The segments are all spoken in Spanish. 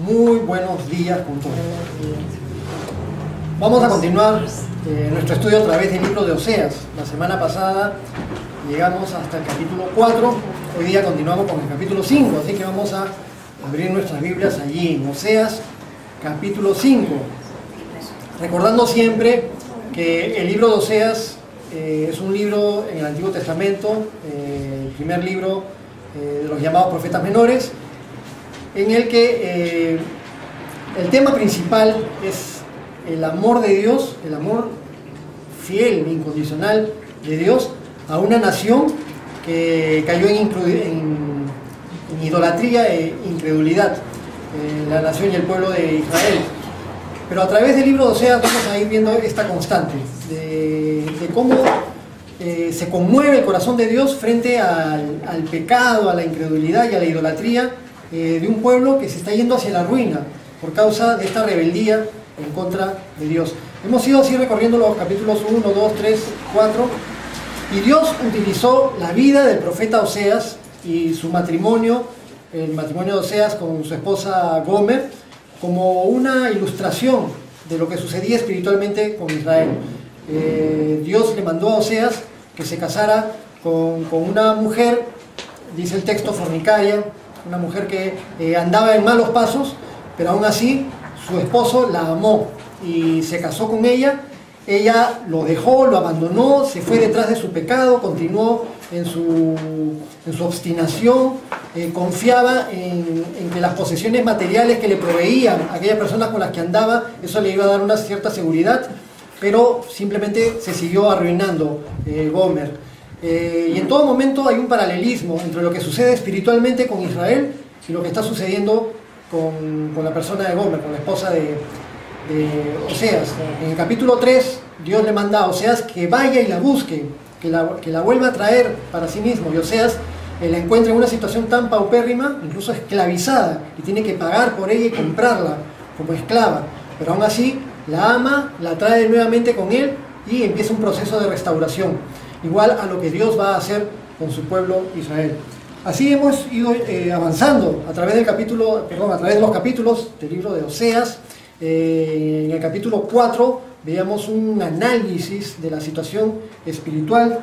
Muy buenos días con todos. Vamos a continuar nuestro estudio a través del libro de Oseas. La semana pasada llegamos hasta el capítulo 4, hoy día continuamos con el capítulo 5, así que vamos a abrir nuestras Biblias allí en Oseas, capítulo 5. Recordando siempre que el libro de Oseas es un libro en el Antiguo Testamento, el primer libro de los llamados profetas menores, en el que el tema principal es el amor de Dios, el amor fiel e incondicional de Dios a una nación que cayó en idolatría e incredulidad, la nación y el pueblo de Israel. Pero a través del libro de Oseas vamos a ir viendo esta constante de cómo se conmueve el corazón de Dios frente al pecado, a la incredulidad y a la idolatría de un pueblo que se está yendo hacia la ruina por causa de esta rebeldía en contra de Dios. Hemos ido así recorriendo los capítulos 1, 2, 3, 4, y Dios utilizó la vida del profeta Oseas y su matrimonio, el matrimonio de Oseas con su esposa Gomer, como una ilustración de lo que sucedía espiritualmente con Israel. Dios le mandó a Oseas que se casara con una mujer, dice el texto, fornicaria, una mujer que andaba en malos pasos, pero aún así su esposo la amó y se casó con ella. Ella lo dejó, lo abandonó, se fue detrás de su pecado, continuó en su obstinación, confiaba en que las posesiones materiales que le proveían a aquellas personas con las que andaba, eso le iba a dar una cierta seguridad, pero simplemente se siguió arruinando Gomer. Y en todo momento hay un paralelismo entre lo que sucede espiritualmente con Israel y lo que está sucediendo con la persona de Gomer, con la esposa de Oseas. En el capítulo 3, Dios le manda a Oseas que vaya y la busque, que la vuelva a traer para sí mismo. Y Oseas la encuentra en una situación tan paupérrima, incluso esclavizada, y tiene que pagar por ella y comprarla como esclava. Pero aún así, la ama, la trae nuevamente con él y empieza un proceso de restauración, igual a lo que Dios va a hacer con su pueblo Israel. Así hemos ido avanzando a través de los capítulos del libro de Oseas. En el capítulo 4 veíamos un análisis de la situación espiritual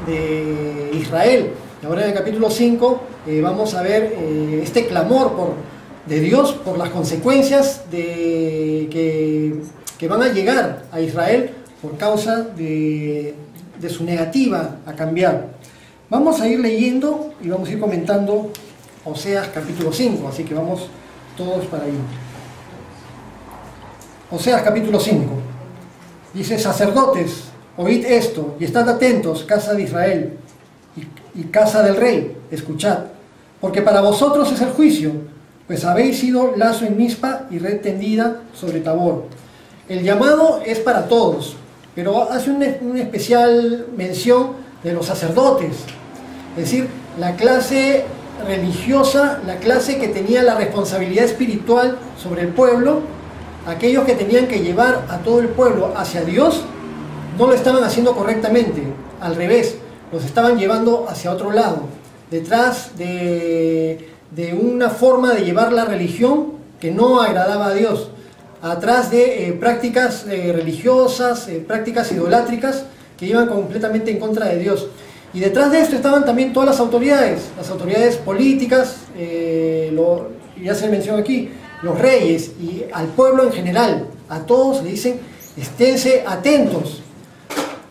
de Israel. Ahora en el capítulo 5 vamos a ver este clamor de Dios por las consecuencias que van a llegar a Israel por causa de su negativa a cambiar. Vamos a ir leyendo y vamos a ir comentando Oseas capítulo 5, así que vamos todos para ahí. Oseas capítulo 5. Dice: sacerdotes, oíd esto y estad atentos, casa de Israel y casa del rey, escuchad, porque para vosotros es el juicio, pues habéis sido lazo en Mizpa y red tendida sobre Tabor. El llamado es para todos, pero hace una especial mención de los sacerdotes, es decir, la clase religiosa, la clase que tenía la responsabilidad espiritual sobre el pueblo. Aquellos que tenían que llevar a todo el pueblo hacia Dios no lo estaban haciendo correctamente, al revés, los estaban llevando hacia otro lado, detrás de una forma de llevar la religión que no agradaba a Dios, atrás de prácticas religiosas, prácticas idolátricas que iban completamente en contra de Dios. Y detrás de esto estaban también todas las autoridades políticas, ya se mencionó aquí, los reyes y al pueblo en general. A todos le dicen: esténse atentos,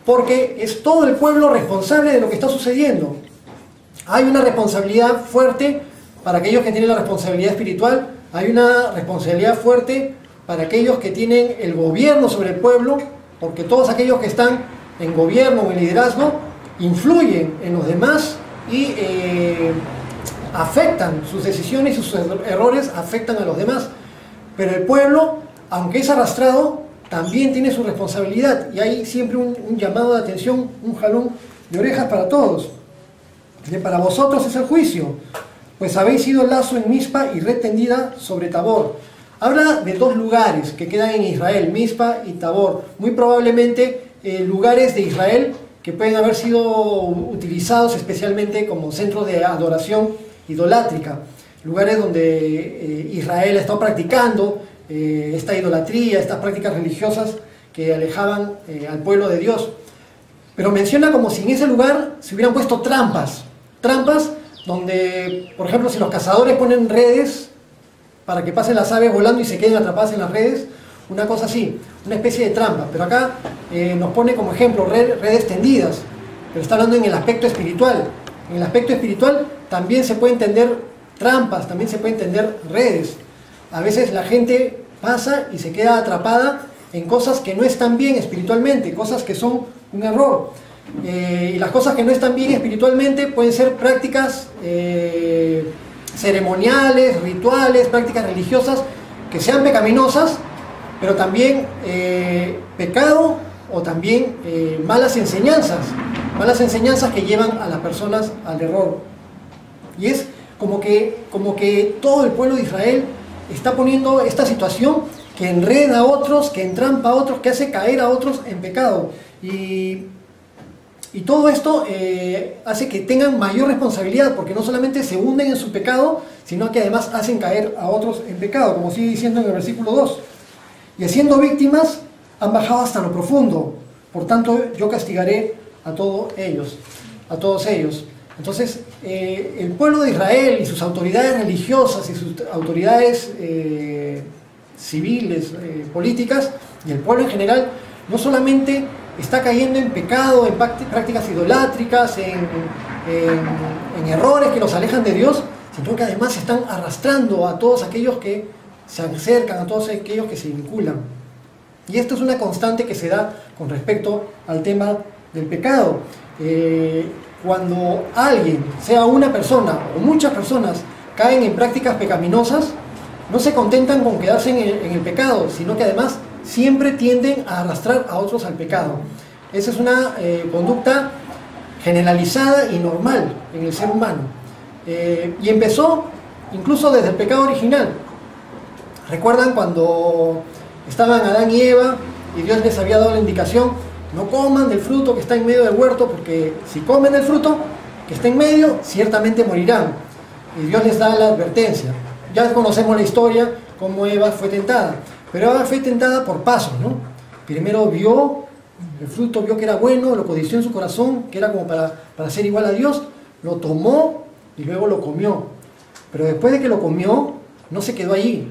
porque es todo el pueblo responsable de lo que está sucediendo. Hay una responsabilidad fuerte para aquellos que tienen la responsabilidad espiritual, hay una responsabilidad fuerte para aquellos que tienen el gobierno sobre el pueblo, porque todos aquellos que están en gobierno o en liderazgo influyen en los demás y afectan sus decisiones y sus errores, afectan a los demás. Pero el pueblo, aunque es arrastrado, también tiene su responsabilidad, y hay siempre un llamado de atención, un jalón de orejas para todos. Para vosotros es el juicio, pues habéis sido lazo en Mizpa y red tendida sobre Tabor. Habla de dos lugares que quedan en Israel, Mizpa y Tabor, muy probablemente lugares de Israel que pueden haber sido utilizados especialmente como centros de adoración idolátrica. lugares donde Israel ha estado practicando esta idolatría, estas prácticas religiosas que alejaban al pueblo de Dios. Pero menciona como si en ese lugar se hubieran puesto trampas donde, por ejemplo, si los cazadores ponen redes para que pasen las aves volando y se queden atrapadas en las redes, una cosa así, una especie de trampa. Pero acá nos pone como ejemplo redes tendidas, pero está hablando en el aspecto espiritual. En el aspecto espiritual también se puede entender trampas, también se puede entender redes. A veces la gente pasa y se queda atrapada en cosas que no están bien espiritualmente, cosas que son un error. Y las cosas que no están bien espiritualmente pueden ser prácticas ceremoniales, rituales, prácticas religiosas que sean pecaminosas, pero también pecado o también malas enseñanzas que llevan a las personas al error. Y es como que todo el pueblo de Israel está poniendo esta situación que enreda a otros, que entrampa a otros, que hace caer a otros en pecado. Y todo esto hace que tengan mayor responsabilidad, porque no solamente se hunden en su pecado, sino que además hacen caer a otros en pecado, como sigue diciendo en el versículo 2. Y siendo víctimas, han bajado hasta lo profundo. Por tanto, yo castigaré a todos ellos. Entonces, el pueblo de Israel y sus autoridades religiosas y sus autoridades civiles, políticas, y el pueblo en general, no solamente está cayendo en pecado, en prácticas idolátricas, en errores que los alejan de Dios, sino que además están arrastrando a todos aquellos que se acercan, a todos aquellos que se vinculan. Y esto es una constante que se da con respecto al tema del pecado. Cuando alguien, sea una persona o muchas personas, caen en prácticas pecaminosas, no se contentan con quedarse en el pecado, sino que además siempre tienden a arrastrar a otros al pecado. Esa es una conducta generalizada y normal en el ser humano. Y empezó incluso desde el pecado original. ¿Recuerdan cuando estaban Adán y Eva y Dios les había dado la indicación: no coman del fruto que está en medio del huerto, porque si comen del fruto que está en medio, ciertamente morirán? Y Dios les da la advertencia. Ya conocemos la historia, cómo Eva fue tentada. Pero Eva fue tentada por pasos, ¿no? Primero vio el fruto, vio que era bueno, lo codició en su corazón, que era como para ser igual a Dios, lo tomó y luego lo comió. Pero después de que lo comió, no se quedó allí.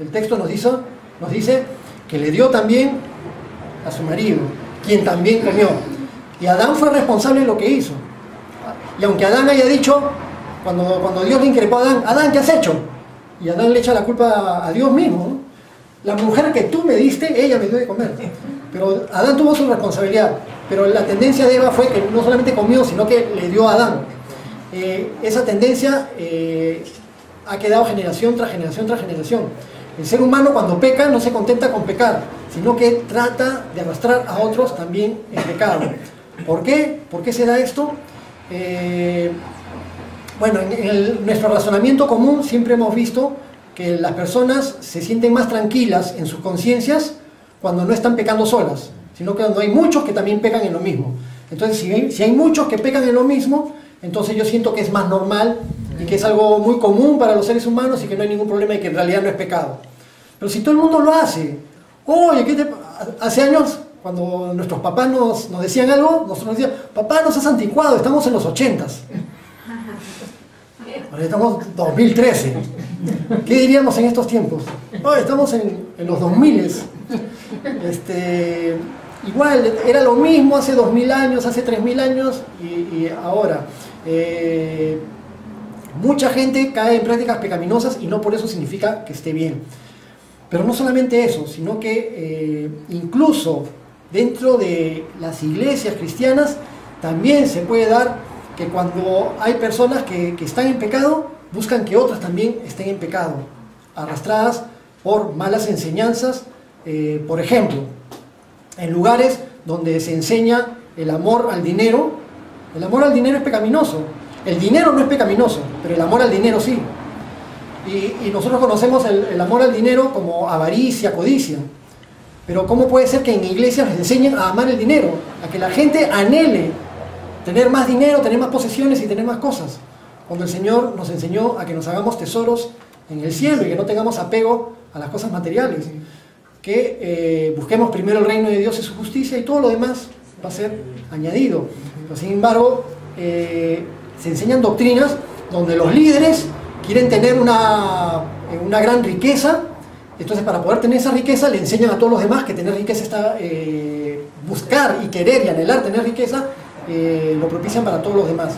El texto nos dice que le dio también a su marido, quien también comió. Y Adán fue responsable de lo que hizo. Y aunque Adán haya dicho, cuando Dios le increpó a Adán: Adán, ¿qué has hecho? Y Adán le echa la culpa a Dios mismo, ¿no? La mujer que tú me diste, ella me dio de comer. Pero Adán tuvo su responsabilidad. Pero la tendencia de Eva fue que no solamente comió, sino que le dio a Adán. Esa tendencia ha quedado generación tras generación tras generación. El ser humano, cuando peca, no se contenta con pecar, sino que trata de arrastrar a otros también en pecado. ¿Por qué? ¿Por qué se da esto? Bueno, en nuestro razonamiento común siempre hemos visto que las personas se sienten más tranquilas en sus conciencias cuando no están pecando solas, sino que cuando hay muchos que también pecan en lo mismo. Entonces, si hay muchos que pecan en lo mismo, entonces yo siento que es más normal y que es algo muy común para los seres humanos y que no hay ningún problema y que en realidad no es pecado. Pero si todo el mundo lo hace, oye, hace años, cuando nuestros papás nos decían algo, nosotros nos decían: papá, no seas anticuado, estamos en los 80s. Ahora estamos en 2013. ¿Qué diríamos en estos tiempos? Estamos en los 2000. Igual, era lo mismo hace 2000 años, hace 3000 años y ahora. Mucha gente cae en prácticas pecaminosas y no por eso significa que esté bien. Pero no solamente eso, sino que incluso dentro de las iglesias cristianas también se puede dar que cuando hay personas que están en pecado, buscan que otras también estén en pecado, arrastradas por malas enseñanzas. Por ejemplo, en lugares donde se enseña el amor al dinero es pecaminoso. El dinero no es pecaminoso, pero el amor al dinero sí. Y nosotros conocemos el amor al dinero como avaricia, codicia. Pero ¿cómo puede ser que en iglesias les enseñen a amar el dinero? A que la gente anhele tener más dinero, tener más posesiones y tener más cosas. cuando el Señor nos enseñó a que nos hagamos tesoros en el cielo y que no tengamos apego a las cosas materiales, que busquemos primero el reino de Dios y su justicia y todo lo demás va a ser añadido. Pero, sin embargo, se enseñan doctrinas donde los líderes quieren tener una gran riqueza. Entonces, para poder tener esa riqueza, le enseñan a todos los demás que tener riqueza está, buscar y querer y anhelar tener riqueza, lo propician para todos los demás.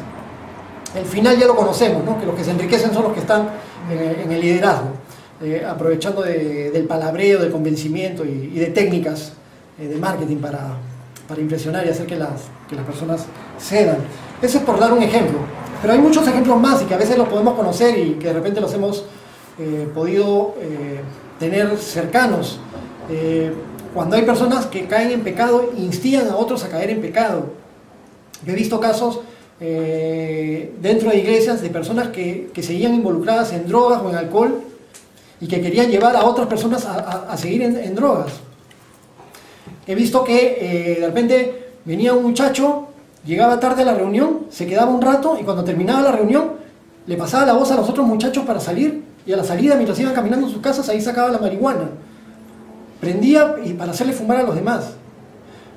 El final ya lo conocemos, ¿no? Que los que se enriquecen son los que están en el liderazgo, aprovechando del palabreo, del convencimiento y de técnicas de marketing para impresionar y hacer que las personas cedan. Eso es por dar un ejemplo, pero hay muchos ejemplos más y que a veces los podemos conocer y que de repente los hemos podido tener cercanos. Cuando hay personas que caen en pecado, instigan a otros a caer en pecado. Yo he visto casos dentro de iglesias de personas que seguían involucradas en drogas o en alcohol y que querían llevar a otras personas a seguir en drogas. He visto que de repente venía un muchacho, llegaba tarde a la reunión, se quedaba un rato y cuando terminaba la reunión le pasaba la voz a los otros muchachos para salir, y a la salida, mientras iban caminando en sus casas, ahí sacaba la marihuana, prendía y para hacerle fumar a los demás.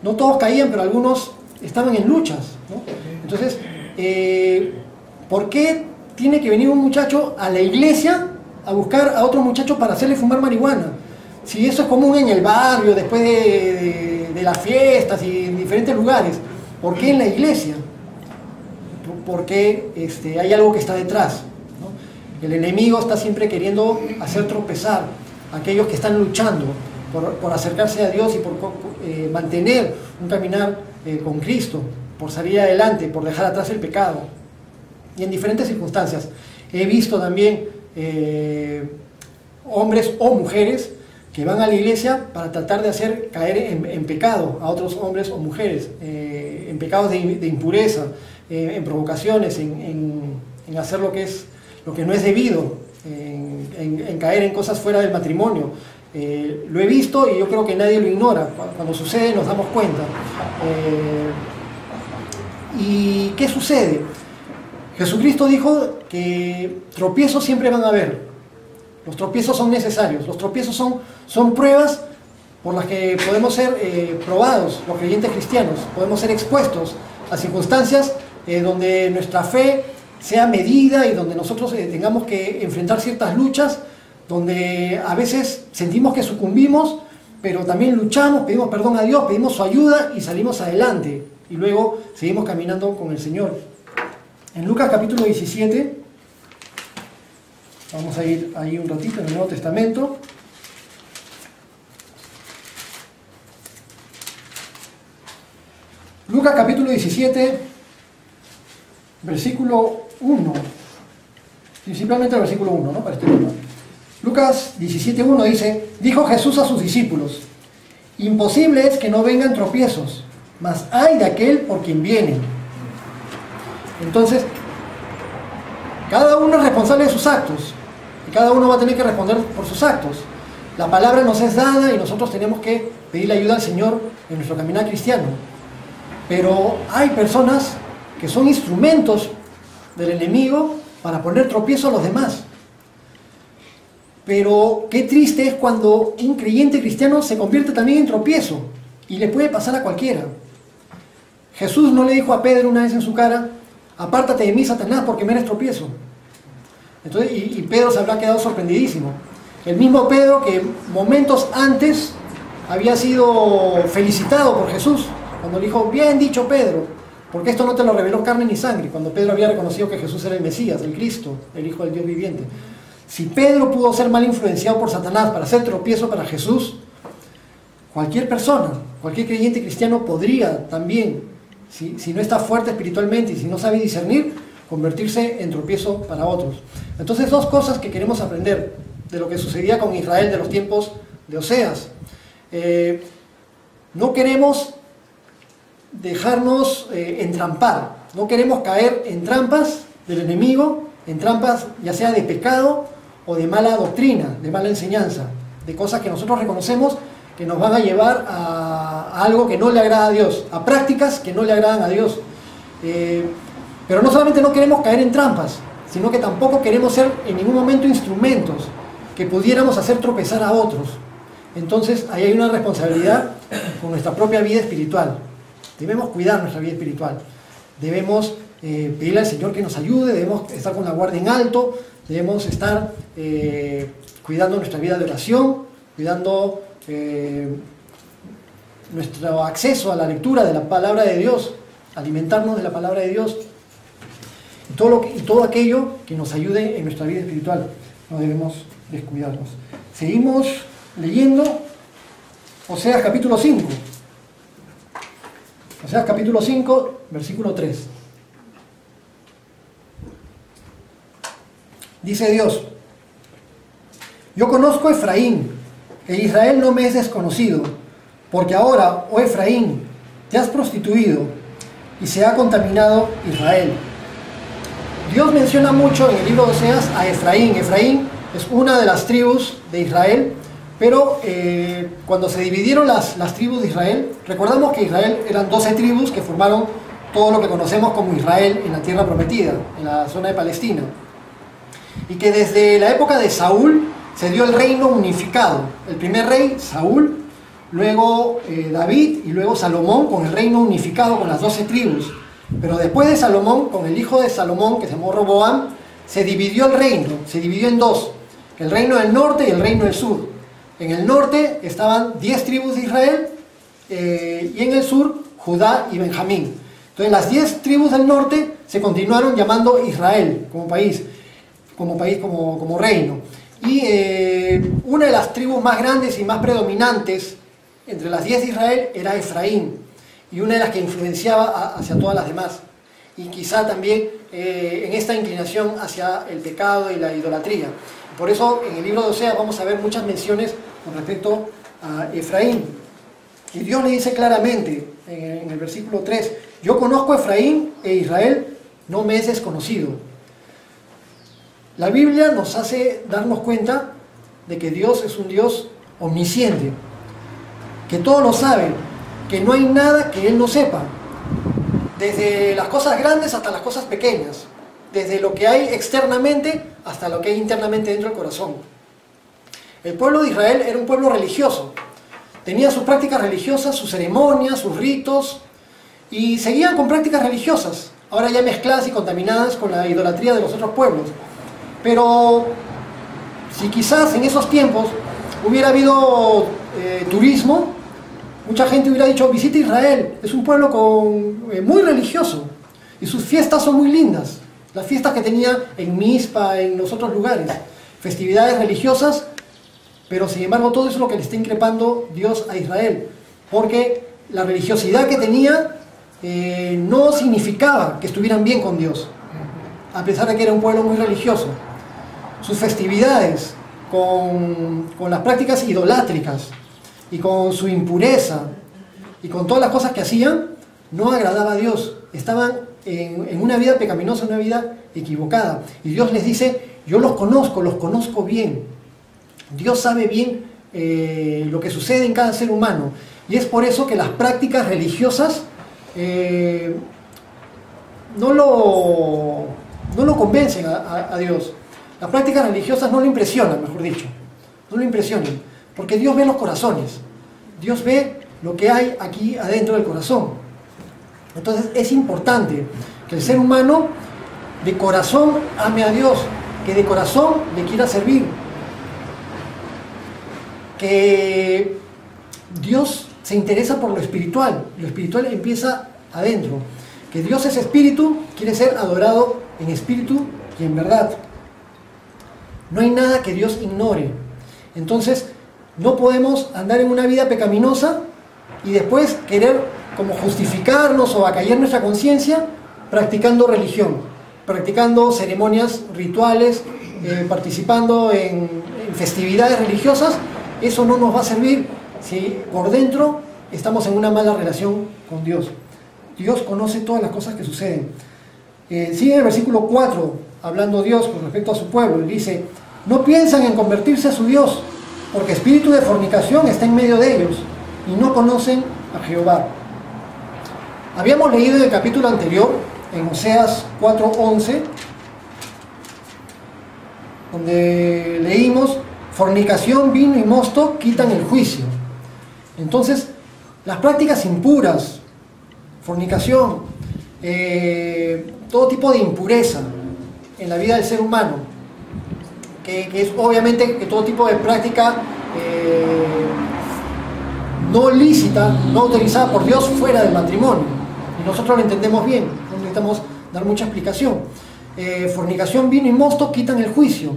No todos caían, pero algunos estaban en luchas, ¿no? Entonces, ¿por qué tiene que venir un muchacho a la iglesia a buscar a otro muchacho para hacerle fumar marihuana? Si eso es común en el barrio, después de las fiestas y en diferentes lugares, ¿por qué en la iglesia? Porque hay algo que está detrás, ¿no? El enemigo está siempre queriendo hacer tropezar a aquellos que están luchando por acercarse a Dios y por mantener un caminar con Cristo, por salir adelante, por dejar atrás el pecado. Y en diferentes circunstancias. He visto también hombres o mujeres que van a la iglesia para tratar de hacer caer en pecado a otros hombres o mujeres, en pecados de impureza, en provocaciones, en hacer lo que no es debido, en caer en cosas fuera del matrimonio. Lo he visto y yo creo que nadie lo ignora. Cuando sucede nos damos cuenta. ¿Y qué sucede? Jesucristo dijo que tropiezos siempre van a haber. Los tropiezos son necesarios. Los tropiezos son pruebas por las que podemos ser probados, los creyentes cristianos. Podemos ser expuestos a circunstancias donde nuestra fe sea medida y donde nosotros tengamos que enfrentar ciertas luchas, donde a veces sentimos que sucumbimos, pero también luchamos, pedimos perdón a Dios, pedimos su ayuda y salimos adelante. Y luego seguimos caminando con el Señor. En Lucas capítulo 17, vamos a ir ahí un ratito en el Nuevo Testamento. Lucas capítulo 17, versículo 1. Principalmente el versículo 1, ¿no? Para este tema. Lucas 17:1 dice: dijo Jesús a sus discípulos: imposible es que no vengan tropiezos, mas ay de aquel por quien vienen. Entonces, cada uno es responsable de sus actos y cada uno va a tener que responder por sus actos. La palabra nos es dada y nosotros tenemos que pedirle ayuda al Señor en nuestro caminar cristiano. Pero hay personas que son instrumentos del enemigo para poner tropiezo a los demás. Pero qué triste es cuando un creyente cristiano se convierte también en tropiezo, y le puede pasar a cualquiera. Jesús no le dijo a Pedro una vez en su cara: apártate de mí, Satanás, porque me eres tropiezo. Entonces, y Pedro se habrá quedado sorprendidísimo. El mismo Pedro que momentos antes había sido felicitado por Jesús, cuando le dijo: bien dicho, Pedro, porque esto no te lo reveló carne ni sangre, cuando Pedro había reconocido que Jesús era el Mesías, el Cristo, el Hijo del Dios viviente. Si Pedro pudo ser mal influenciado por Satanás para hacer tropiezo para Jesús, cualquier persona, cualquier creyente cristiano podría también, si no está fuerte espiritualmente y si no sabe discernir, convertirse en tropiezo para otros. Entonces, dos cosas que queremos aprender de lo que sucedía con Israel de los tiempos de Oseas. No queremos dejarnos entrampar, no queremos caer en trampas del enemigo, en trampas ya sea de pecado o de mala doctrina, de mala enseñanza, de cosas que nosotros reconocemos que nos van a llevar a algo que no le agrada a Dios, a prácticas que no le agradan a Dios. Pero no solamente no queremos caer en trampas, sino que tampoco queremos ser en ningún momento instrumentos que pudiéramos hacer tropezar a otros. Entonces ahí hay una responsabilidad con nuestra propia vida espiritual. Debemos cuidar nuestra vida espiritual, debemos pedirle al Señor que nos ayude, debemos estar con la guardia en alto, debemos estar cuidando nuestra vida de oración, cuidando nuestro acceso a la lectura de la palabra de Dios, alimentarnos de la palabra de Dios, y todo aquello que nos ayude en nuestra vida espiritual. No debemos descuidarnos. Seguimos leyendo Oseas capítulo 5. Oseas capítulo 5, versículo 3. Dice Dios: yo conozco a Efraín, e Israel no me es desconocido, porque ahora, oh Efraín, te has prostituido y se ha contaminado Israel. Dios menciona mucho en el libro de Oseas a Efraín. Efraín es una de las tribus de Israel, pero cuando se dividieron las tribus de Israel, recordamos que Israel eran 12 tribus que formaron todo lo que conocemos como Israel en la tierra prometida, en la zona de Palestina. Y que desde la época de Saúl se dio el reino unificado. El primer rey, Saúl, luego David y luego Salomón, con el reino unificado con las 12 tribus. Pero después de Salomón, con el hijo de Salomón, que se llamó Roboam, se dividió el reino, se dividió en dos: el reino del norte y el reino del sur. En el norte estaban 10 tribus de Israel, y en el sur Judá y Benjamín. Entonces las 10 tribus del norte se continuaron llamando Israel como país, como reino. Y una de las tribus más grandes y más predominantes entre las 10 de Israel era Efraín, y una de las que influenciaba hacia todas las demás, y quizá también en esta inclinación hacia el pecado y la idolatría. Por eso en el libro de Oseas vamos a ver muchas menciones con respecto a Efraín. Y Dios le dice claramente en el versículo 3: yo conozco a Efraín, e Israel no me es desconocido. La Biblia nos hace darnos cuenta de que Dios es un Dios omnisciente, que todo lo sabe, que no hay nada que Él no sepa, desde las cosas grandes hasta las cosas pequeñas, desde lo que hay externamente hasta lo que hay internamente dentro del corazón. El pueblo de Israel era un pueblo religioso, tenía sus prácticas religiosas, sus ceremonias, sus ritos, y seguían con prácticas religiosas, ahora ya mezcladas y contaminadas con la idolatría de los otros pueblos. Pero si quizás en esos tiempos hubiera habido turismo, mucha gente hubiera dicho: visita Israel, es un pueblo muy religioso, y sus fiestas son muy lindas. Las fiestas que tenía en Mizpa, en los otros lugares, festividades religiosas, pero sin embargo todo eso es lo que le está increpando Dios a Israel, porque la religiosidad que tenía no significaba que estuvieran bien con Dios, a pesar de que era un pueblo muy religioso. Sus festividades, con las prácticas idolátricas y con su impureza y con todas las cosas que hacían, no agradaba a Dios. Estaban en una vida pecaminosa, una vida equivocada. Y Dios les dice: yo los conozco bien. Dios sabe bien lo que sucede en cada ser humano. Y es por eso que las prácticas religiosas no lo convencen a Dios. Las prácticas religiosas no lo impresionan, mejor dicho. No lo impresionan. Porque Dios ve los corazones. Dios ve lo que hay aquí adentro del corazón. Entonces es importante que el ser humano de corazón ame a Dios, que de corazón le quiera servir, que Dios se interesa por lo espiritual empieza adentro, que Dios es espíritu, quiere ser adorado en espíritu y en verdad. No hay nada que Dios ignore. Entonces no podemos andar en una vida pecaminosa y después querer como justificarnos o acallar nuestra conciencia practicando religión, practicando ceremonias rituales, participando en festividades religiosas. Eso no nos va a servir si por dentro estamos en una mala relación con Dios. Dios conoce todas las cosas que suceden. Sigue en el versículo 4, hablando Dios con respecto a su pueblo, y dice: no piensan en convertirse a su Dios, porque espíritu de fornicación está en medio de ellos, y no conocen a Jehová. Habíamos leído en el capítulo anterior, en Oseas 4:11, donde leímos: fornicación, vino y mosto quitan el juicio. Entonces, las prácticas impuras, fornicación, todo tipo de impureza en la vida del ser humano, que es obviamente que todo tipo de práctica no lícita, no autorizada por Dios fuera del matrimonio. Y nosotros lo entendemos bien, no necesitamos dar mucha explicación. Fornicación, vino y mosto quitan el juicio.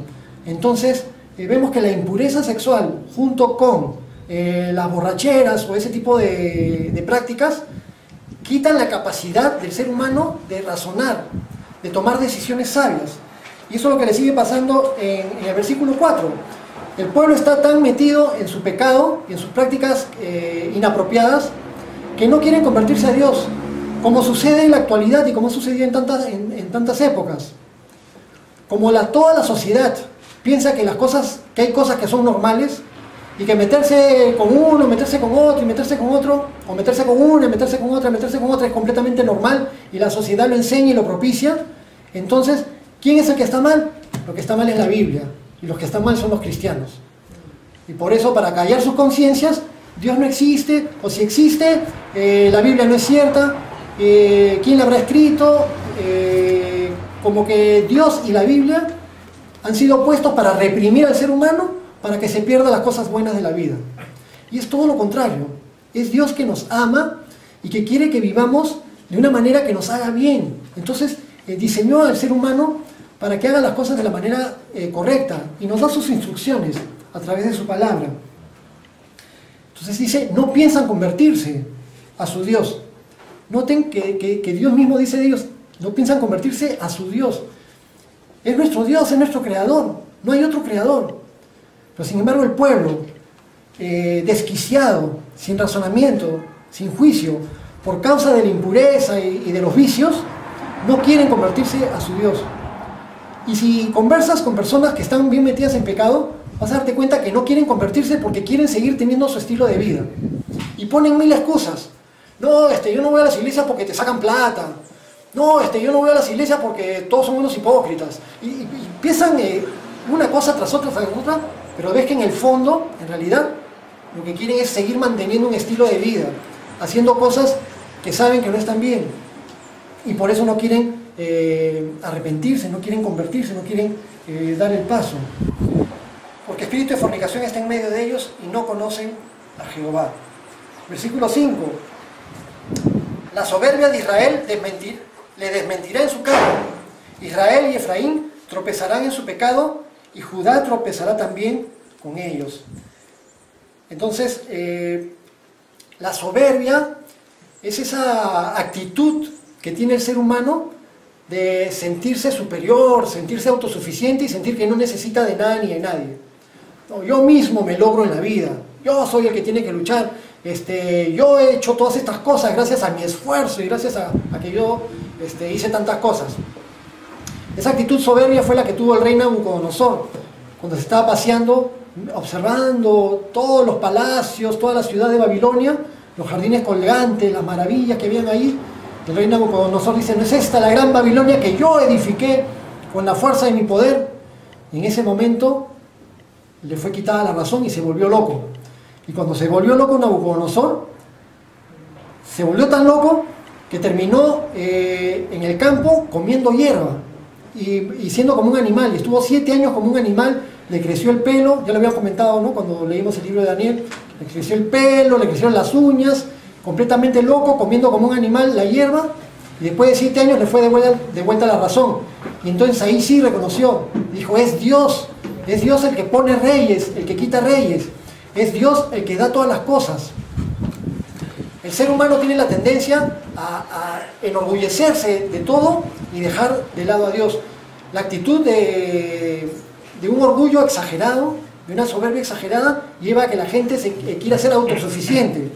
Entonces, vemos que la impureza sexual junto con las borracheras o ese tipo de prácticas quitan la capacidad del ser humano de razonar, de tomar decisiones sabias. Y eso es lo que le sigue pasando en el versículo 4. El pueblo está tan metido en su pecado y en sus prácticas inapropiadas que no quieren convertirse a Dios, como sucede en la actualidad y como ha sucedido en tantas épocas. Como toda la sociedad piensa que hay cosas que son normales, y que meterse con uno, meterse con otro, y meterse con otro, o meterse con una, meterse con otra, meterse con otra es completamente normal, y la sociedad lo enseña y lo propicia. Entonces, ¿quién es el que está mal? Lo que está mal es la Biblia, y los que están mal son los cristianos. Y por eso, para callar sus conciencias, Dios no existe, o si existe, la Biblia no es cierta, ¿quién la habrá escrito? Como que Dios y la Biblia han sido puestos para reprimir al ser humano, para que se pierdan las cosas buenas de la vida. Y es todo lo contrario. Es Dios que nos ama y que quiere que vivamos de una manera que nos haga bien. Entonces, diseñó al ser humano para que haga las cosas de la manera correcta, y nos da sus instrucciones a través de su palabra. Entonces dice: no piensan convertirse a su Dios. Noten que Dios mismo dice de ellos: no piensan convertirse a su Dios. Es nuestro Dios, es nuestro creador, no hay otro creador. Pero sin embargo el pueblo, desquiciado, sin razonamiento, sin juicio, por causa de la impureza y de los vicios, no quieren convertirse a su Dios. Y si conversas con personas que están bien metidas en pecado, vas a darte cuenta que no quieren convertirse porque quieren seguir teniendo su estilo de vida. Y ponen mil excusas. No, yo no voy a las iglesias porque te sacan plata. No, yo no voy a las iglesias porque todos son unos hipócritas. Y empiezan una cosa tras otra, pero ves que en el fondo, en realidad, lo que quieren es seguir manteniendo un estilo de vida, haciendo cosas que saben que no están bien. Y por eso no quieren arrepentirse, no quieren convertirse, no quieren dar el paso. Porque espíritu de fornicación está en medio de ellos y no conocen a Jehová. Versículo 5. La soberbia de Israel le desmentirá en su cara. Israel y Efraín tropezarán en su pecado, y Judá tropezará también con ellos. Entonces, la soberbia es esa actitud que tiene el ser humano de sentirse superior, sentirse autosuficiente y sentir que no necesita de nada ni de nadie. No, yo mismo me logro en la vida, yo soy el que tiene que luchar, yo he hecho todas estas cosas gracias a mi esfuerzo y gracias a que yo hice tantas cosas. Esa actitud soberbia fue la que tuvo el rey Nabucodonosor cuando se estaba paseando, observando todos los palacios, toda la ciudad de Babilonia, los jardines colgantes, las maravillas que habían ahí. El rey Nabucodonosor dice: ¿no es esta la gran Babilonia que yo edifiqué con la fuerza de mi poder? Y en ese momento le fue quitada la razón y se volvió loco. Y cuando se volvió loco Nabucodonosor, se volvió tan loco que terminó en el campo comiendo hierba y siendo como un animal. Y estuvo 7 años como un animal. Le creció el pelo, ya lo había comentado, ¿no?, cuando leímos el libro de Daniel. Le creció el pelo, le crecieron las uñas, completamente loco, comiendo como un animal la hierba. Y después de 7 años le fue de vuelta la razón. Y entonces ahí sí reconoció, dijo: es Dios el que pone reyes, el que quita reyes, es Dios el que da todas las cosas. El ser humano tiene la tendencia a enorgullecerse de todo y dejar de lado a Dios. La actitud de un orgullo exagerado, de una soberbia exagerada, lleva a que la gente quiera ser autosuficiente.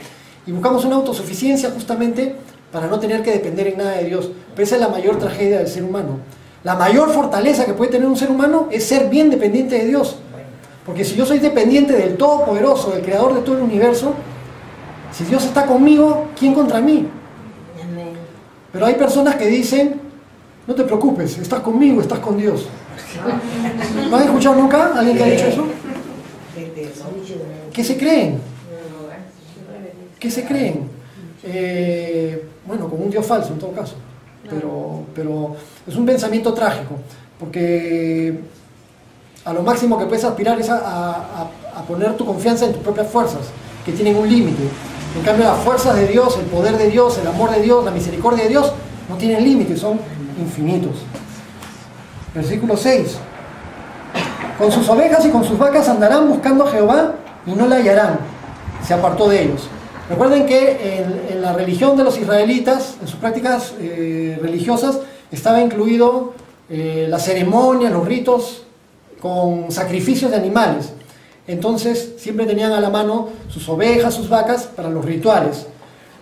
Y buscamos una autosuficiencia justamente para no tener que depender en nada de Dios. Pero esa es la mayor tragedia del ser humano. La mayor fortaleza que puede tener un ser humano es ser bien dependiente de Dios. Porque si yo soy dependiente del Todopoderoso, del Creador de todo el universo, si Dios está conmigo, ¿quién contra mí? Pero hay personas que dicen: no te preocupes, estás conmigo, estás con Dios. ¿No han escuchado nunca a alguien que ha dicho eso? ¿Qué se creen? ¿Qué se creen? Bueno, como un Dios falso en todo caso. Pero es un pensamiento trágico, porque a lo máximo que puedes aspirar es a poner tu confianza en tus propias fuerzas, que tienen un límite. En cambio, las fuerzas de Dios, el poder de Dios, el amor de Dios, la misericordia de Dios, no tienen límites, son infinitos. Versículo 6. Con sus ovejas y con sus vacas andarán buscando a Jehová y no la hallarán. Se apartó de ellos. Recuerden que en la religión de los israelitas, en sus prácticas religiosas, estaba incluido la ceremonia, los ritos con sacrificios de animales. Entonces siempre tenían a la mano sus ovejas, sus vacas para los rituales.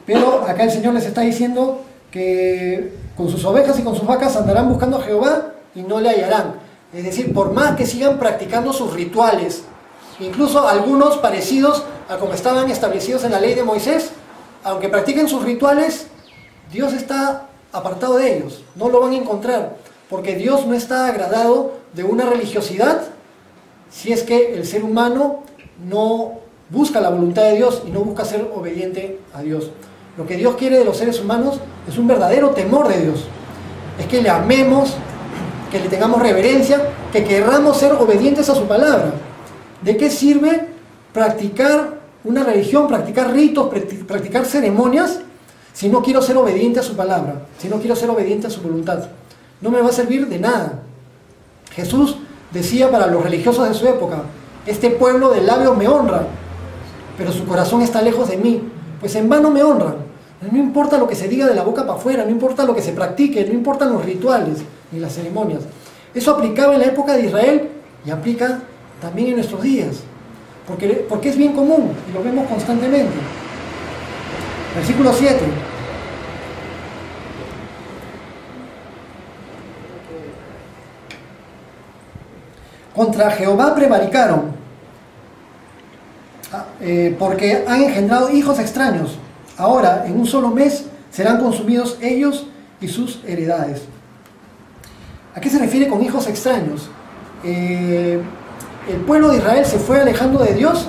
Pero acá el Señor les está diciendo que con sus ovejas y con sus vacas andarán buscando a Jehová y no le hallarán. Es decir, por más que sigan practicando sus rituales, incluso algunos parecidos a como estaban establecidos en la ley de Moisés, aunque practiquen sus rituales, Dios está apartado de ellos, no lo van a encontrar, porque Dios no está agradado de una religiosidad si es que el ser humano no busca la voluntad de Dios y no busca ser obediente a Dios. Lo que Dios quiere de los seres humanos es un verdadero temor de Dios, es que le amemos, que le tengamos reverencia, que querramos ser obedientes a su palabra. ¿De qué sirve practicar una religión, practicar ritos, practicar ceremonias, si no quiero ser obediente a su palabra, si no quiero ser obediente a su voluntad? No me va a servir de nada. Jesús decía para los religiosos de su época: este pueblo de labios me honra, pero su corazón está lejos de mí. Pues en vano me honran. No importa lo que se diga de la boca para afuera, no importa lo que se practique, no importan los rituales ni las ceremonias. Eso aplicaba en la época de Israel y aplica también en nuestros días, porque es bien común y lo vemos constantemente. Versículo 7. Contra Jehová prevaricaron, porque han engendrado hijos extraños. Ahora, en un solo mes, serán consumidos ellos y sus heredades. ¿A qué se refiere con hijos extraños? El pueblo de Israel se fue alejando de Dios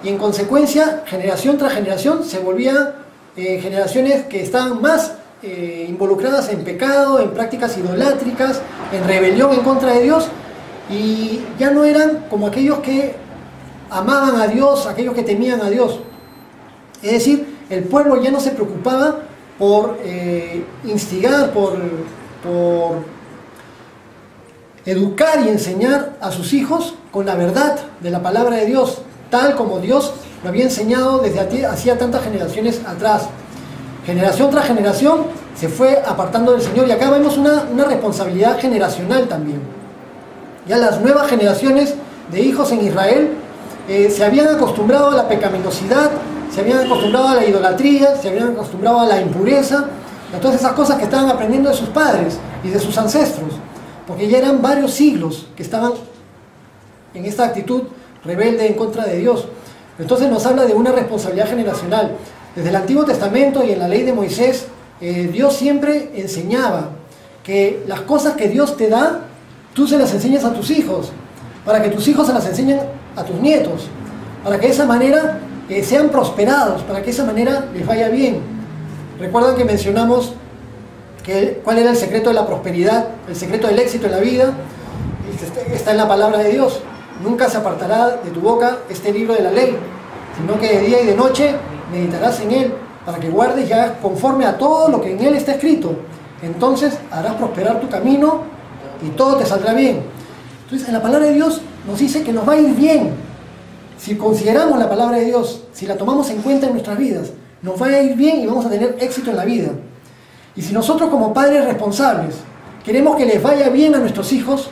y en consecuencia, generación tras generación, se volvían generaciones que estaban más involucradas en pecado, en prácticas idolátricas, en rebelión en contra de Dios, y ya no eran como aquellos que amaban a Dios, aquellos que temían a Dios. Es decir, el pueblo ya no se preocupaba por instigar, por educar y enseñar a sus hijos con la verdad de la palabra de Dios, tal como Dios lo había enseñado desde hacía tantas generaciones atrás. Generación tras generación se fue apartando del Señor, y acá vemos una responsabilidad generacional también. Ya las nuevas generaciones de hijos en Israel se habían acostumbrado a la pecaminosidad, se habían acostumbrado a la idolatría, se habían acostumbrado a la impureza, a todas esas cosas que estaban aprendiendo de sus padres y de sus ancestros, porque ya eran varios siglos que estaban en esta actitud rebelde en contra de Dios. Entonces nos habla de una responsabilidad generacional. Desde el Antiguo Testamento y en la ley de Moisés, Dios siempre enseñaba que las cosas que Dios te da, tú se las enseñas a tus hijos, para que tus hijos se las enseñen a tus nietos, para que de esa manera sean prosperados, para que de esa manera les vaya bien. Recuerdan que mencionamos cuál era el secreto de la prosperidad, el secreto del éxito en la vida. Está en la palabra de Dios. Nunca se apartará de tu boca este libro de la ley, sino que de día y de noche meditarás en él, para que guardes y hagas conforme a todo lo que en él está escrito. Entonces harás prosperar tu camino y todo te saldrá bien. Entonces en la palabra de Dios nos dice que nos va a ir bien. Si consideramos la palabra de Dios, si la tomamos en cuenta en nuestras vidas, nos va a ir bien y vamos a tener éxito en la vida. Y si nosotros como padres responsables queremos que les vaya bien a nuestros hijos,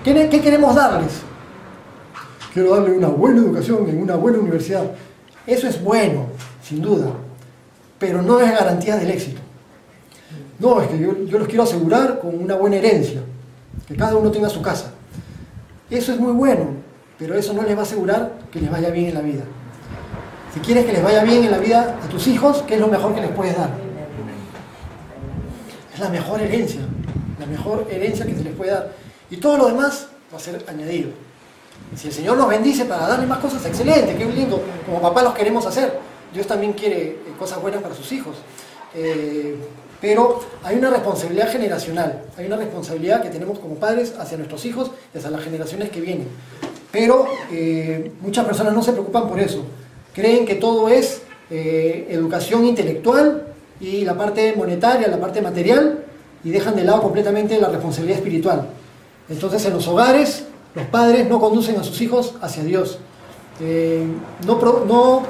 ¿qué queremos darles? Quiero darle una buena educación en una buena universidad. Eso es bueno, sin duda, pero no es garantía del éxito. No, es que yo los quiero asegurar con una buena herencia, que cada uno tenga su casa. Eso es muy bueno, pero eso no les va a asegurar que les vaya bien en la vida. Si quieres que les vaya bien en la vida a tus hijos, ¿qué es lo mejor que les puedes dar? Es la mejor herencia que se les puede dar. Y todo lo demás va a ser añadido. Si el Señor nos bendice para darle más cosas, excelente, qué lindo, como papá los queremos hacer. Dios también quiere cosas buenas para sus hijos. Pero hay una responsabilidad generacional, hay una responsabilidad que tenemos como padres hacia nuestros hijos y hacia las generaciones que vienen. Pero muchas personas no se preocupan por eso. Creen que todo es educación intelectual y la parte monetaria, la parte material, y dejan de lado completamente la responsabilidad espiritual. Entonces en los hogares los padres no conducen a sus hijos hacia Dios. No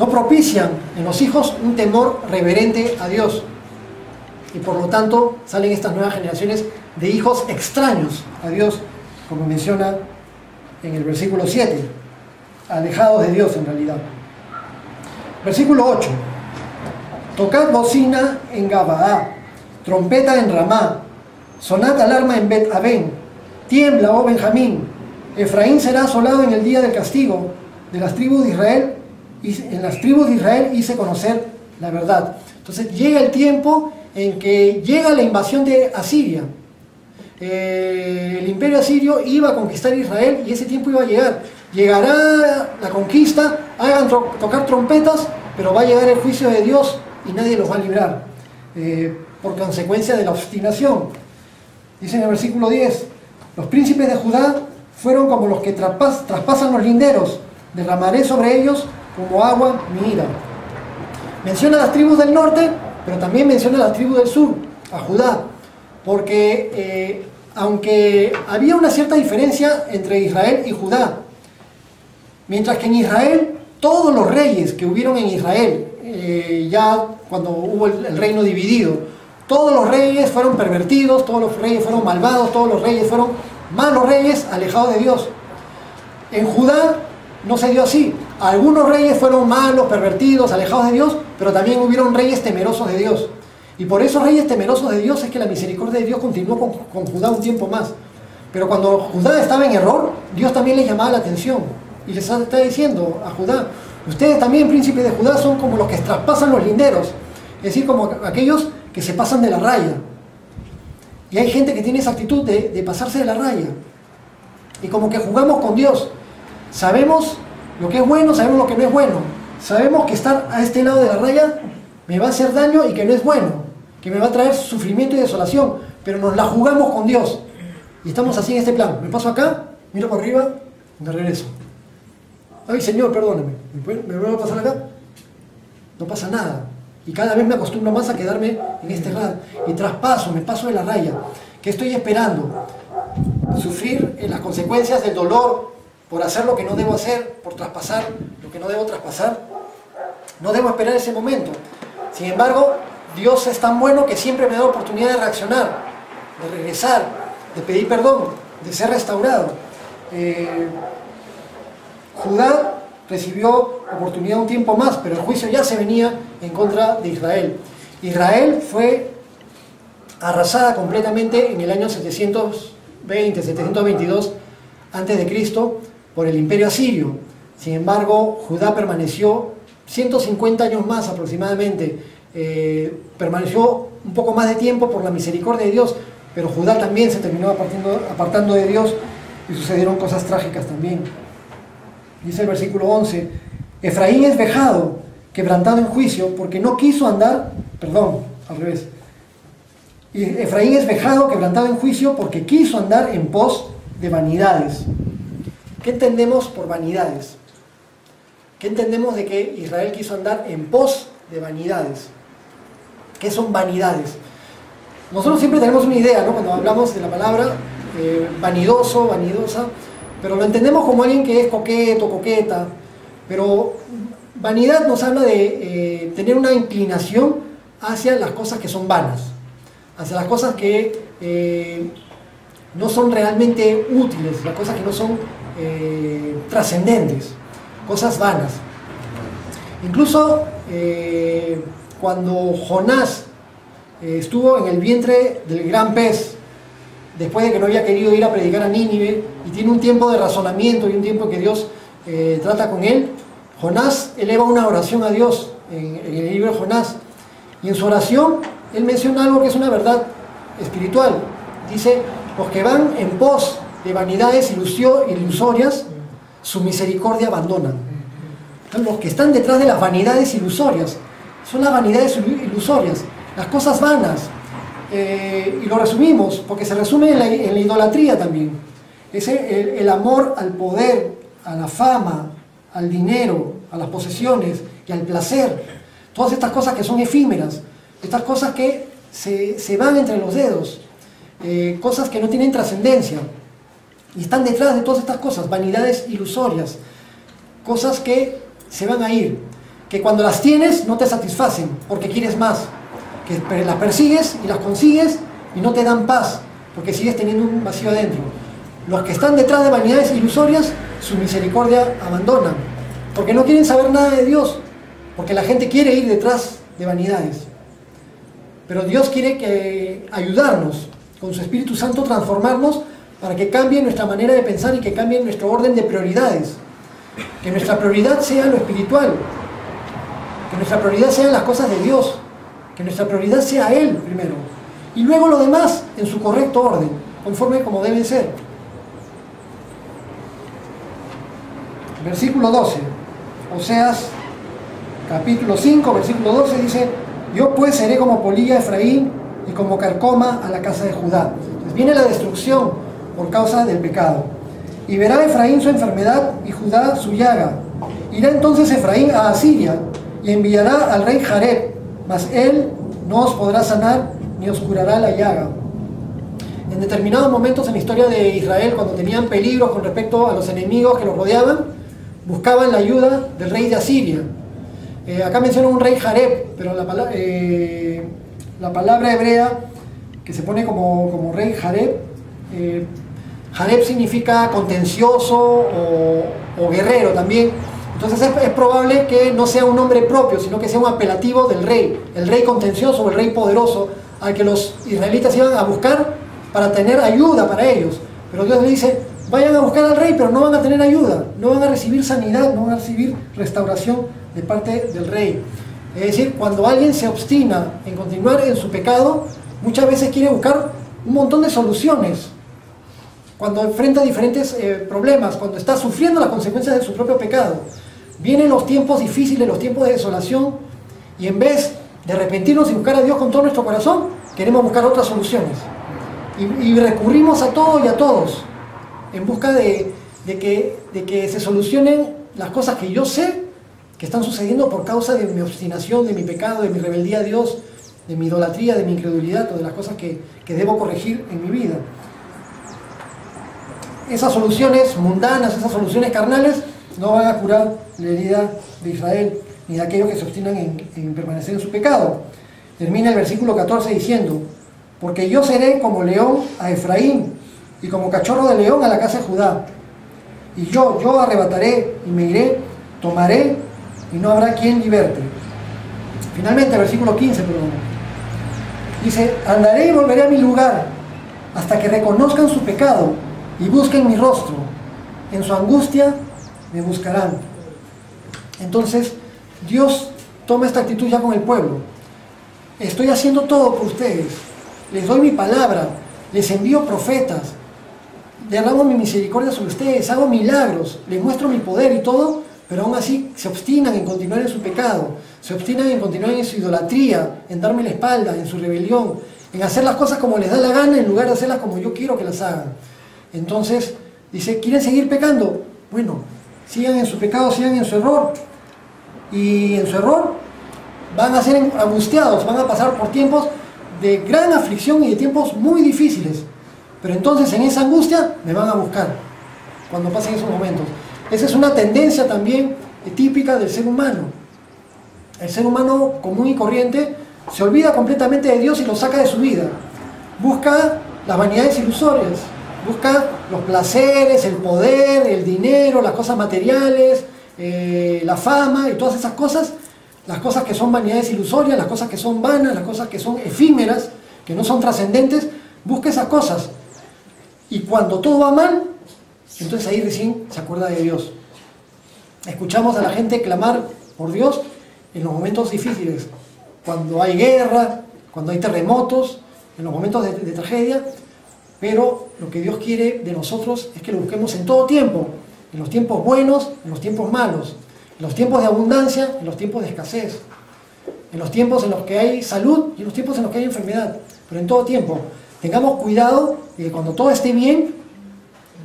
propician en los hijos un temor reverente a Dios. Y por lo tanto salen estas nuevas generaciones de hijos extraños a Dios, como menciona en el versículo 7, alejados de Dios en realidad. Versículo 8. Tocad bocina en Gabaá, trompeta en Ramá, sonad alarma en Bet-Aven, tiembla, oh Benjamín, Efraín será asolado en el día del castigo de las tribus de Israel, y en las tribus de Israel hice conocer la verdad. Entonces llega el tiempo en que llega la invasión de Asiria. El imperio asirio iba a conquistar Israel y ese tiempo iba a llegar. Llegará la conquista, hagan tocar trompetas, pero va a llegar el juicio de Dios y nadie los va a librar por consecuencia de la obstinación. Dice en el versículo 10, los príncipes de Judá fueron como los que traspasan los linderos, derramaré sobre ellos como agua mi ira. Menciona las tribus del norte, pero también menciona las tribus del sur, a Judá, porque aunque había una cierta diferencia entre Israel y Judá, mientras que en Israel todos los reyes que hubieron en Israel, ya cuando hubo el reino dividido, todos los reyes fueron pervertidos, todos los reyes fueron malvados, todos los reyes fueron malos reyes, alejados de Dios. En Judá no se dio así. Algunos reyes fueron malos, pervertidos, alejados de Dios, pero también hubieron reyes temerosos de Dios. Y por esos reyes temerosos de Dios es que la misericordia de Dios continuó con Judá un tiempo más. Pero cuando Judá estaba en error, Dios también les llamaba la atención. Y les está diciendo a Judá, ustedes también, príncipes de Judá, son como los que traspasan los linderos. Es decir, como aquellos que se pasan de la raya. Y hay gente que tiene esa actitud de pasarse de la raya. Y como que jugamos con Dios. Sabemos lo que es bueno, sabemos lo que no es bueno. Sabemos que estar a este lado de la raya me va a hacer daño y que no es bueno, que me va a traer sufrimiento y desolación, pero nos la jugamos con Dios. Y estamos así en este plan. Me paso acá, miro por arriba, me regreso. Ay, Señor, perdóname. ¿Me vuelvo a pasar acá? No pasa nada. Y cada vez me acostumbro más a quedarme en este lado. Y traspaso, me paso de la raya. ¿Qué estoy esperando? Sufrir las consecuencias del dolor por hacer lo que no debo hacer, por traspasar lo que no debo traspasar. No debo esperar ese momento. Sin embargo, Dios es tan bueno que siempre me da la oportunidad de reaccionar, de regresar, de pedir perdón, de ser restaurado. Judá recibió oportunidad un tiempo más, pero el juicio ya se venía en contra de Israel. Israel fue arrasada completamente en el año 720, 722 a.C. por el imperio asirio. Sin embargo, Judá permaneció 150 años más aproximadamente, permaneció un poco más de tiempo por la misericordia de Dios, pero Judá también se terminó apartando de Dios y sucedieron cosas trágicas también. Dice el versículo 11, Efraín es vejado, quebrantado en juicio, porque no quiso andar, al revés. Y Efraín es vejado, quebrantado en juicio, porque quiso andar en pos de vanidades. ¿Qué entendemos por vanidades? ¿Qué entendemos de que Israel quiso andar en pos de vanidades? ¿Qué son vanidades? Nosotros siempre tenemos una idea, ¿no? Cuando hablamos de la palabra vanidoso, vanidosa, pero lo entendemos como alguien que es coqueto, coqueta, pero vanidad nos habla de tener una inclinación hacia las cosas que son vanas, hacia las cosas que no son realmente útiles, las cosas que no son trascendentes, cosas vanas. Incluso cuando Jonás estuvo en el vientre del gran pez, después de que no había querido ir a predicar a Nínive, y tiene un tiempo de razonamiento y un tiempo que Dios trata con él, Jonás eleva una oración a Dios en el libro de Jonás, y en su oración él menciona algo que es una verdad espiritual. Dice, Los que van en pos de vanidades ilusorias, su misericordia abandonan. Entonces, los que están detrás de las vanidades ilusorias, son las vanidades ilusorias, las cosas vanas. Y lo resumimos, porque se resume en la idolatría también. Es el amor al poder, a la fama, al dinero, a las posesiones y al placer. Todas estas cosas que son efímeras, estas cosas que se van entre los dedos, cosas que no tienen trascendencia. Y están detrás de todas estas cosas, vanidades ilusorias, cosas que se van a ir, que cuando las tienes no te satisfacen, porque quieres más, que las persigues y las consigues y no te dan paz, porque sigues teniendo un vacío adentro. Los que están detrás de vanidades ilusorias, su misericordia abandonan, porque no quieren saber nada de Dios, porque la gente quiere ir detrás de vanidades. Pero Dios quiere ayudarnos, con su Espíritu Santo transformarnos, para que cambie nuestra manera de pensar y que cambie nuestro orden de prioridades. Que nuestra prioridad sea lo espiritual, que nuestra prioridad sean las cosas de Dios, que nuestra prioridad sea Él primero, y luego lo demás en su correcto orden, conforme como deben ser. Versículo 12, Oseas capítulo 5, versículo 12 dice: yo pues seré como polilla a Efraín y como carcoma a la casa de Judá. Entonces viene la destrucción por causa del pecado. Y verá Efraín su enfermedad y Judá su llaga. Irá entonces Efraín a Asiria y enviará al rey Jareb, mas él no os podrá sanar ni os curará la llaga. En determinados momentos en la historia de Israel, cuando tenían peligros con respecto a los enemigos que los rodeaban, buscaban la ayuda del rey de Asiria. Acá menciona un rey Jareb, pero la palabra hebrea que se pone como rey Jareb, Jareb significa contencioso o guerrero también. Entonces es probable que no sea un nombre propio, sino que sea un apelativo del rey, el rey contencioso o el rey poderoso, al que los israelitas iban a buscar para tener ayuda para ellos. Pero Dios le dice: vayan a buscar al rey, pero no van a tener ayuda, no van a recibir sanidad, no van a recibir restauración de parte del rey. Es decir, cuando alguien se obstina en continuar en su pecado, muchas veces quiere buscar un montón de soluciones. Cuando enfrenta diferentes problemas, cuando está sufriendo las consecuencias de su propio pecado, vienen los tiempos difíciles, los tiempos de desolación, y en vez de arrepentirnos y buscar a Dios con todo nuestro corazón, queremos buscar otras soluciones. Y recurrimos a todo y a todos en busca de que se solucionen las cosas que yo sé que están sucediendo por causa de mi obstinación, de mi pecado, de mi rebeldía a Dios, de mi idolatría, de mi incredulidad, o de las cosas que debo corregir en mi vida. Esas soluciones mundanas, esas soluciones carnales, no van a curar la herida de Israel, ni de aquellos que se obstinan en permanecer en su pecado. Termina el versículo 14 diciendo: porque yo seré como león a Efraín, y como cachorro de león a la casa de Judá. Y yo arrebataré y me iré, tomaré, y no habrá quien liberte. Finalmente, versículo 15, dice: andaré y volveré a mi lugar, hasta que reconozcan su pecado y busquen mi rostro. En su angustia me buscarán. Entonces, Dios toma esta actitud ya con el pueblo. Estoy haciendo todo por ustedes. Les doy mi palabra, les envío profetas, derramo mi misericordia sobre ustedes, hago milagros, les muestro mi poder y todo, pero aún así se obstinan en continuar en su pecado, se obstinan en continuar en su idolatría, en darme la espalda, en su rebelión, en hacer las cosas como les da la gana en lugar de hacerlas como yo quiero que las hagan. Entonces, dice: ¿quieren seguir pecando? Bueno, sigan en su pecado, sigan en su error, y en su error van a ser angustiados, van a pasar por tiempos de gran aflicción y de tiempos muy difíciles, pero entonces en esa angustia me van a buscar cuando pasen esos momentos. Esa es una tendencia también típica del ser humano. El ser humano común y corriente se olvida completamente de Dios y lo saca de su vida. Busca las vanidades ilusorias, busca los placeres, el poder, el dinero, las cosas materiales, la fama y todas esas cosas. Las cosas que son vanidades ilusorias, las cosas que son vanas, las cosas que son efímeras, que no son trascendentes, busca esas cosas. Y cuando todo va mal, entonces ahí recién se acuerda de Dios. Escuchamos a la gente clamar por Dios en los momentos difíciles, cuando hay guerra, cuando hay terremotos, en los momentos de tragedia. pero lo que Dios quiere de nosotros es que lo busquemos en todo tiempo, en los tiempos buenos, en los tiempos malos, en los tiempos de abundancia, en los tiempos de escasez, en los tiempos en los que hay salud y en los tiempos en los que hay enfermedad, pero en todo tiempo. Tengamos cuidado de que cuando todo esté bien,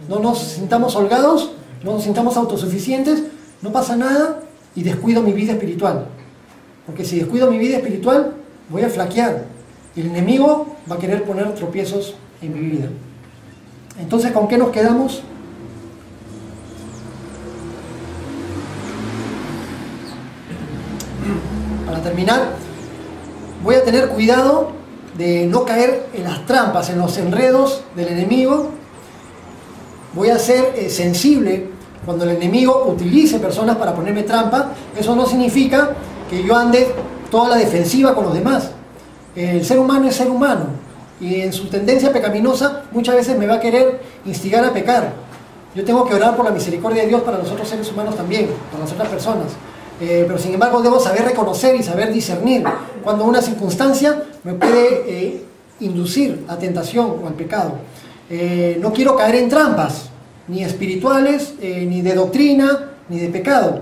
no nos sintamos holgados, no nos sintamos autosuficientes, no pasa nada y descuido mi vida espiritual. Porque si descuido mi vida espiritual, voy a flaquear y el enemigo va a querer poner tropiezos en mi vida. Entonces, ¿con qué nos quedamos? Para terminar, voy a tener cuidado de no caer en las trampas, en los enredos del enemigo. Voy a ser sensible cuando el enemigo utilice personas para ponerme trampa. Eso no significa que yo ande toda la defensiva con los demás. El ser humano es ser humano y en su tendencia pecaminosa muchas veces me va a querer instigar a pecar. Yo tengo que orar por la misericordia de Dios para los otros seres humanos también, para las otras personas. Pero sin embargo debo saber reconocer y saber discernir cuando una circunstancia me puede inducir a tentación o al pecado. No quiero caer en trampas, ni espirituales, ni de doctrina, ni de pecado.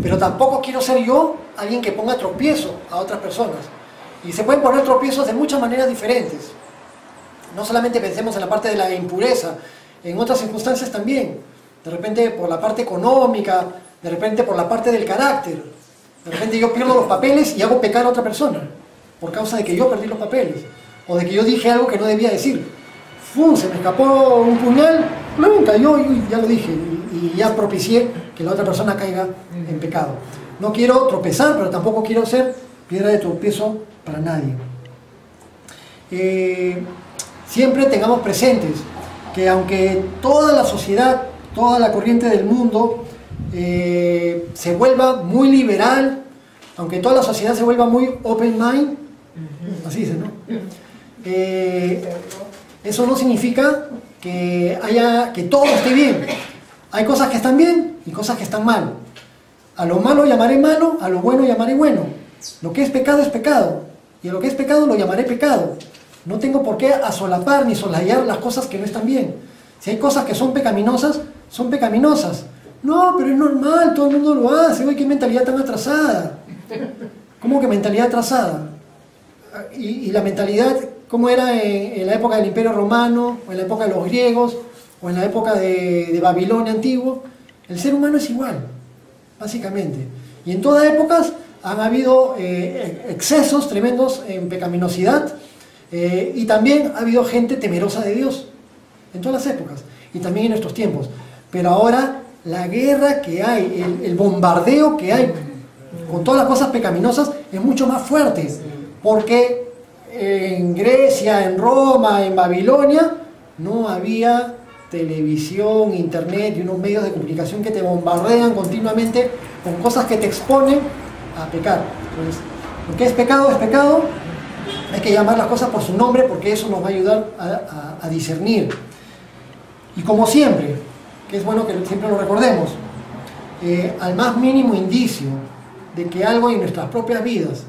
Pero tampoco quiero ser yo alguien que ponga tropiezo a otras personas. Y se pueden poner tropiezos de muchas maneras diferentes. No solamente pensemos en la parte de la impureza, en otras circunstancias también. De repente por la parte económica, de repente por la parte del carácter. De repente yo pierdo los papeles y hago pecar a otra persona por causa de que yo perdí los papeles. O de que yo dije algo que no debía decir. ¡Fum! Se me escapó un puñal, ¡plum! Cayó y ya lo dije. Y ya propicié que la otra persona caiga en pecado. No quiero tropezar, pero tampoco quiero ser piedra de tropiezo para nadie. Siempre tengamos presentes que aunque toda la sociedad, toda la corriente del mundo se vuelva muy liberal, aunque toda la sociedad se vuelva muy open mind, así dice, ¿no? Eso no significa que todo esté bien. Hay cosas que están bien y cosas que están mal. A lo malo llamaré malo, a lo bueno llamaré bueno. Lo que es pecado, y a lo que es pecado lo llamaré pecado. No tengo por qué asolapar ni soslayar las cosas que no están bien. Si hay cosas que son pecaminosas, son pecaminosas. No, pero es normal, todo el mundo lo hace. Uy, qué mentalidad tan atrasada. ¿Cómo que mentalidad atrasada? Y la mentalidad, ¿cómo era en la época del Imperio Romano, o en la época de los griegos, o en la época de Babilonia antiguo? El ser humano es igual, básicamente. Y en todas épocas han habido excesos tremendos en pecaminosidad, y también ha habido gente temerosa de Dios, en todas las épocas, y también en nuestros tiempos. Pero ahora la guerra que hay, el bombardeo que hay con todas las cosas pecaminosas es mucho más fuerte, porque en Grecia, en Roma, en Babilonia, no había televisión, internet y unos medios de comunicación que te bombardean continuamente con cosas que te exponen a pecar. Entonces, lo que es pecado, hay que llamar las cosas por su nombre porque eso nos va a ayudar a discernir. Y como siempre, que es bueno que siempre lo recordemos, al más mínimo indicio de que algo en nuestras propias vidas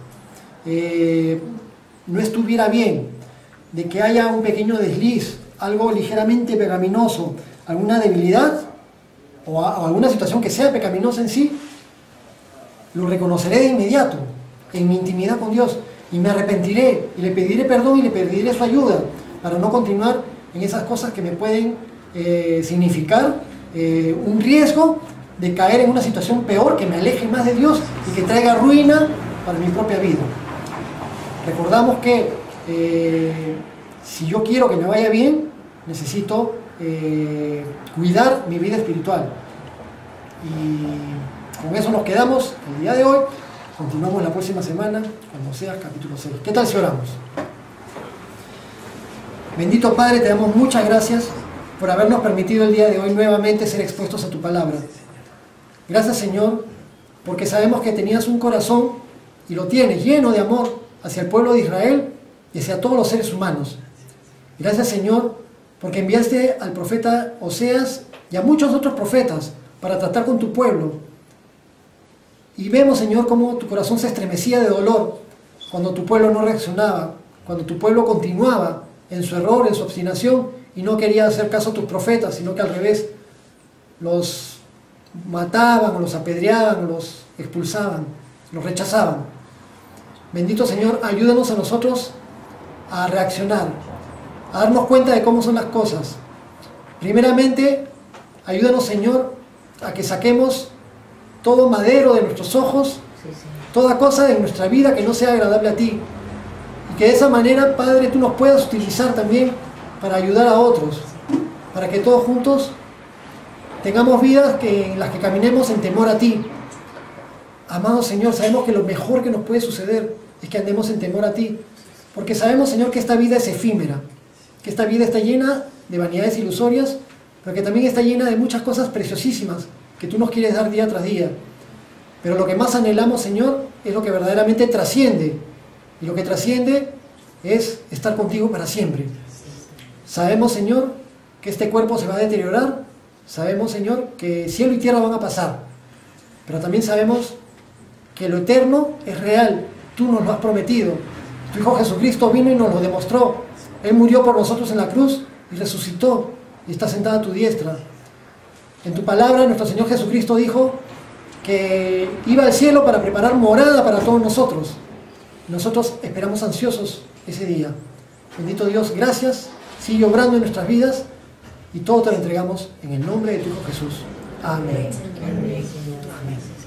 no estuviera bien, de que haya un pequeño desliz, algo ligeramente pecaminoso, alguna debilidad o alguna situación que sea pecaminosa en sí, lo reconoceré de inmediato en mi intimidad con Dios y me arrepentiré y le pediré perdón y le pediré su ayuda para no continuar en esas cosas que me pueden significar un riesgo de caer en una situación peor que me aleje más de Dios y que traiga ruina para mi propia vida. Recordamos que si yo quiero que me vaya bien, necesito cuidar mi vida espiritual. Y con eso nos quedamos el día de hoy. Continuamos la próxima semana con Oseas capítulo 6. ¿Qué tal si oramos? Bendito Padre, te damos muchas gracias por habernos permitido el día de hoy nuevamente ser expuestos a tu palabra. Gracias, Señor, porque sabemos que tenías un corazón, y lo tienes, lleno de amor hacia el pueblo de Israel y hacia todos los seres humanos. Gracias, Señor, porque enviaste al profeta Oseas y a muchos otros profetas para tratar con tu pueblo. Y vemos, Señor, cómo tu corazón se estremecía de dolor cuando tu pueblo no reaccionaba, cuando tu pueblo continuaba en su error, en su obstinación y no quería hacer caso a tus profetas, sino que al revés, los mataban, o los apedreaban, o los expulsaban, los rechazaban. Bendito Señor, ayúdanos a nosotros a reaccionar, a darnos cuenta de cómo son las cosas. Primeramente, ayúdanos, Señor, a que saquemos todo madero de nuestros ojos, toda cosa de nuestra vida que no sea agradable a ti. Y que de esa manera, Padre, tú nos puedas utilizar también para ayudar a otros, para que todos juntos tengamos vidas en las que caminemos en temor a ti. Amado Señor, sabemos que lo mejor que nos puede suceder es que andemos en temor a ti, porque sabemos, Señor, que esta vida es efímera, que esta vida está llena de vanidades ilusorias, pero que también está llena de muchas cosas preciosísimas que tú nos quieres dar día tras día. Pero lo que más anhelamos, Señor, es lo que verdaderamente trasciende, y lo que trasciende es estar contigo para siempre. Sabemos, Señor, que este cuerpo se va a deteriorar, sabemos, Señor, que cielo y tierra van a pasar, pero también sabemos que lo eterno es real, tú nos lo has prometido. Tu Hijo Jesucristo vino y nos lo demostró. Él murió por nosotros en la cruz y resucitó y está sentado a tu diestra. En tu palabra, nuestro Señor Jesucristo dijo que iba al cielo para preparar morada para todos nosotros. Nosotros esperamos ansiosos ese día. Bendito Dios, gracias. Sigue obrando en nuestras vidas y todo te lo entregamos en el nombre de tu Hijo Jesús. Amén. Amén. Amén.